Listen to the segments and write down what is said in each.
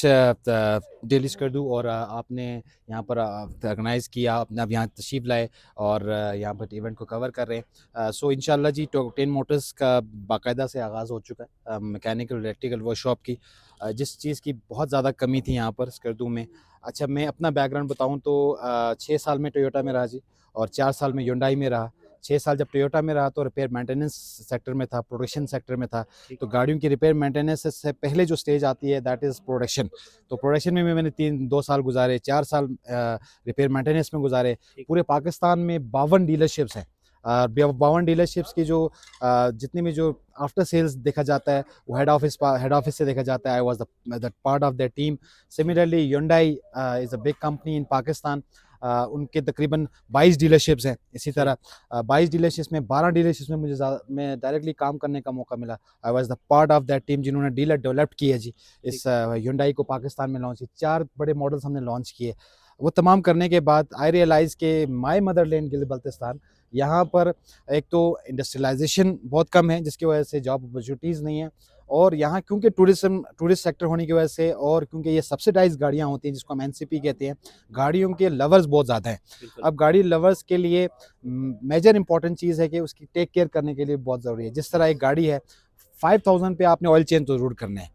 Delete कर दूँ और आपने यहाँ पर ऑर्गेनाइज़ किया, आपने अब यहाँ तशरीफ़ लाए और यहाँ पर इवेंट को कवर कर रहे हैं। सो इंशाल्लाह जी ओक्टेन मोटर्स का बाकायदा से आगाज़ हो चुका है मैकेनिकल इलेक्ट्रिकल वर्कशॉप की, जिस चीज़ की बहुत ज़्यादा कमी थी यहाँ पर स्कर्दू में। अच्छा, मैं अपना बैकग्राउंड बताऊँ तो 6 साल में टोयोटा में रहा जी, और 4 साल में हुंडई में रहा। 6 साल जब टोयोटा में रहा तो रिपेयर मेंटेनेंस सेक्टर में था, प्रोडक्शन सेक्टर में था। तो गाड़ियों की रिपेयर मेंटेनेंस से पहले जो स्टेज आती है दैट इज़ प्रोडक्शन। तो प्रोडक्शन में भी मैंने 2 साल गुजारे, 4 साल रिपेयर मेंटेनेंस में गुजारे। पूरे पाकिस्तान में 52 डीलरशिप्स हैं। 52 डीलरशिप्स की जो जितनी भी जो आफ्टर सेल्स देखा जाता है वो हेड ऑफिस से देखा जाता है। I was the part of that team. Similarly Hyundai is a big company इन पाकिस्तान। उनके तकरीबन 22 डीलरशिप्स हैं। इसी तरह 22 डीलरशिप्स में 12 डीलरशिप्स में मैं डायरेक्टली काम करने का मौका मिला। I was the part of that team जिन्होंने डीलर डेवलप की है जी इस Hyundai को पाकिस्तान में लॉन्च की। 4 बड़े मॉडल्स हमने लॉन्च किए। वो तमाम करने के बाद आई रियलाइज़ के माय मदरलैंड गिल बल्तिस्तान, यहाँ पर एक तो इंडस्ट्रियलाइजेशन बहुत कम है जिसकी वजह से जॉब अपॉर्चुनिटीज़ नहीं है, और यहाँ क्योंकि टूरिस्ट सेक्टर होने की वजह से और क्योंकि ये सब्सिडाइज गाड़ियाँ होती हैं जिसको हम एनसीपी कहते हैं, गाड़ियों के लवर्स बहुत ज़्यादा हैं। अब गाड़ी लवर्स के लिए मेजर इंपॉर्टेंट चीज़ है कि उसकी टेक केयर करने के लिए बहुत ज़रूरी है। जिस तरह एक गाड़ी है 5000 पे आपने ऑयल चेंज तो ज़रूर करना है।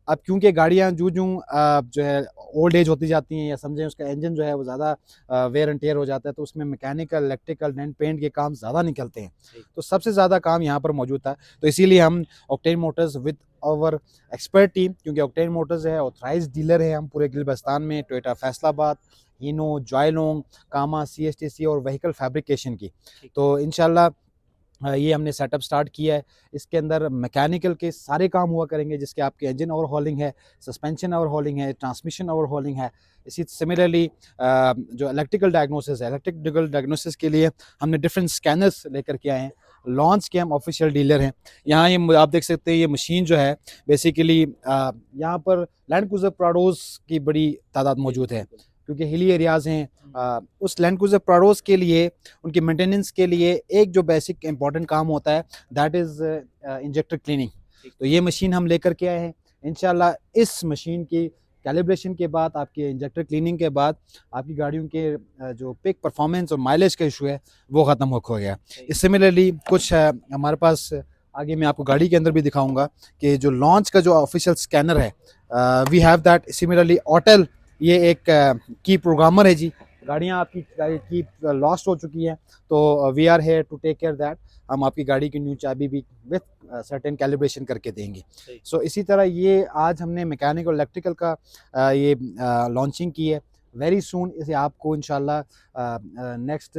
अब क्योंकि गाड़ियाँ जूँ-जूँ जो है ओल्ड एज होती जाती हैं, या समझें उसका इंजन जो है वो ज़्यादा वेयर एंड टियर हो जाता है, तो उसमें मैकेनिकल, इलेक्ट्रिकल, डेंट पेंट के काम ज़्यादा निकलते हैं। तो सबसे ज़्यादा काम यहाँ पर मौजूद था। तो इसीलिए हम Octane Motors with our expert team, क्योंकि ऑक्टेन मोटर्स है ऑथराइज्ड डीलर है हम पूरे गिलबस्तान में, टोयोटा फैसलाबाद, हीनो, जॉयलोंग, कामा, सीएसटीसी और व्हीकल फैब्रिकेशन की। तो इंशाल्लाह ये हमने सेटअप स्टार्ट किया है। इसके अंदर मैकेनिकल के सारे काम हुआ करेंगे, जिसके आपके इंजन ओवरहॉलिंग है, सस्पेंशन ओवरहॉलिंग है, ट्रांसमिशन ओवरहॉलिंग है। इसी सिमिलरली जो इलेक्ट्रिकल डायग्नोसिस के लिए हमने डिफरेंट स्कैनर्स लेकर के आए हैं। लॉन्च के हम ऑफिशियल डीलर हैं। यहाँ ये आप देख सकते हैं, ये मशीन जो है बेसिकली यहाँ पर लैंड क्रूज़र प्राडोज की बड़ी तादाद मौजूद है, क्योंकि हिली एरियाज़ हैं। उस लैंड क्रूज़र प्राडोज के लिए उनकी मेंटेनेंस के लिए एक जो बेसिक इंपॉर्टेंट काम होता है दैट इज़ इंजेक्टर क्लीनिंग। तो ये मशीन हम लेकर के आए हैं। इंशाल्लाह इस मशीन की कैलिब्रेशन के बाद, आपके इंजेक्टर क्लीनिंग के बाद, आपकी गाड़ियों के जो पिक परफॉर्मेंस और माइलेज का इशू है वो ख़त्म हो गया। सिमिलरली कुछ हमारे पास आगे मैं आपको गाड़ी के अंदर भी दिखाऊंगा कि जो लॉन्च का जो ऑफिशियल स्कैनर है, वी हैव दैट। सिमिलरली ऑटेल, ये एक की प्रोग्रामर है जी। गाड़ियाँ आपकी की लॉस्ट हो चुकी हैं, तो we are here to take care that. हम आपकी गाड़ी की न्यू चाबी भी विथ सर्टेन कैलिब्रेशन करके देंगे। सो इसी तरह ये आज हमने मैकेनिकल इलेक्ट्रिकल का ये लॉन्चिंग की है। वेरी सून इसे आपको इंशाल्लाह नेक्स्ट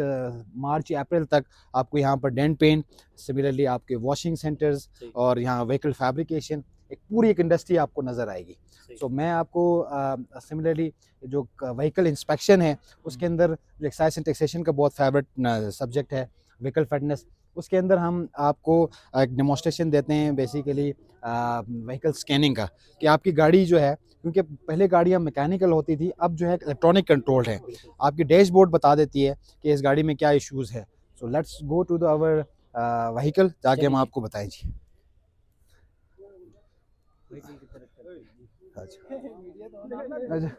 मार्च या अप्रैल तक आपको यहाँ पर डेंट पेंट, सिमिलरली आपके वॉशिंग सेंटर्स और यहाँ व्हीकल फैब्रिकेशन, एक पूरी एक इंडस्ट्री आपको नज़र आएगी। तो मैं आपको सिमिलरली जो व्हीकल इंस्पेक्शन है उसके अंदर जो एक्साइज एंड टैक्सेशन का बहुत फेवरेट सब्जेक्ट है, व्हीकल फिटनेस, उसके अंदर हम आपको एक डेमोस्ट्रेशन देते हैं बेसिकली व्हीकल स्कैनिंग का, कि आपकी गाड़ी जो है, क्योंकि पहले गाड़ियाँ मैकेनिकल होती थी, अब जो है इलेक्ट्रॉनिक कंट्रोल्ड है। आपकी डैशबोर्ड बता देती है कि इस गाड़ी में क्या इश्यूज़ है। So let's go to the our vehicle, ताकि हम आपको बताएं जी। अच्छा, अच्छा।